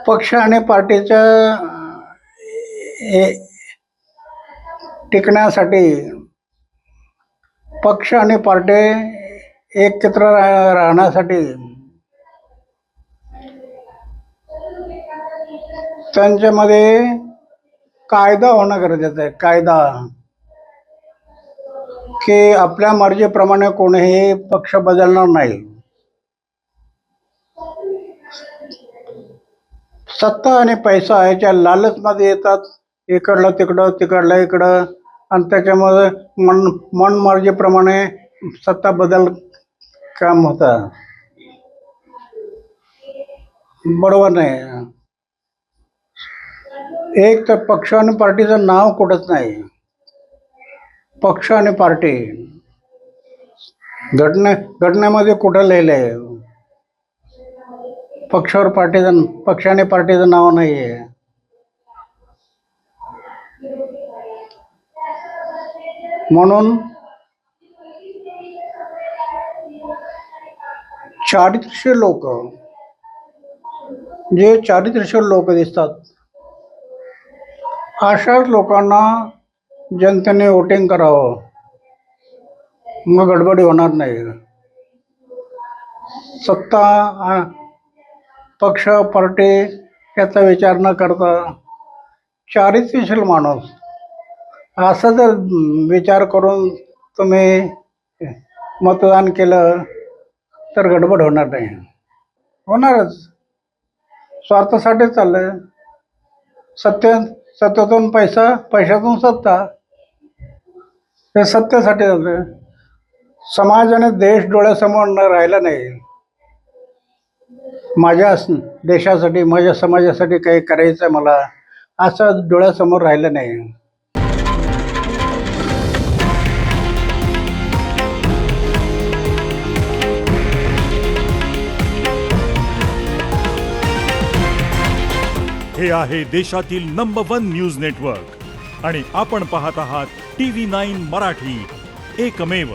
पक्ष आणि पार्टीच्या ए- टिकण्यासाठी पक्ष आणि पार्टी एकत्र राहण्यासाठी त्यांच्यामध्ये कायदा होणं गरजेचं आहे. कायदा की आपल्या मर्जीप्रमाणे कोणीही पक्ष बदलणार नाही. सत्ता आणि पैसा ह्याच्या लालचमध्ये येतात, इकडलं तिकडं तिकडलं इकडं, आणि त्याच्यामध्ये मनमर्जीप्रमाणे सत्ता बदल काम होतं. बरोबर नाही. एक तर पक्ष आणि पार्टीचं नाव कुठंच नाही. पक्ष आणि पार्टी घटनेमध्ये कुठं लिहिलंय पक्ष आणि पार्टीचं नाव नाही आहे. म्हणून चारित्र्य लोक जे चारित्र्य लोक दिसतात अशाच लोकांना जनतेने वोटिंग करावं, मग गडबडी होणार नाही. सत्ता पक्ष पार्टी याचा विचार न करता चारित्र्यशील माणूस असा जर विचार करून तुम्ही मतदान केलं तर गडबड होणार नाही. होणारच. स्वार्थासाठीच चाललंय. सत्तेतून पैसा, पैशातून सत्ता, हे सत्तेसाठी चाललंय. समाज आणि देश डोळ्यासमोर न राहिला नाही. माझ्या देशासाठी, माझ्या समाजासाठी काही करायचं मला, असं डोळ्यासमोर राहिलं नाही. हे आहे देशातील नंबर 1 न्यूज नेटवर्क आणि आपण पाहत आहात TV9 मराठी, एकमेव.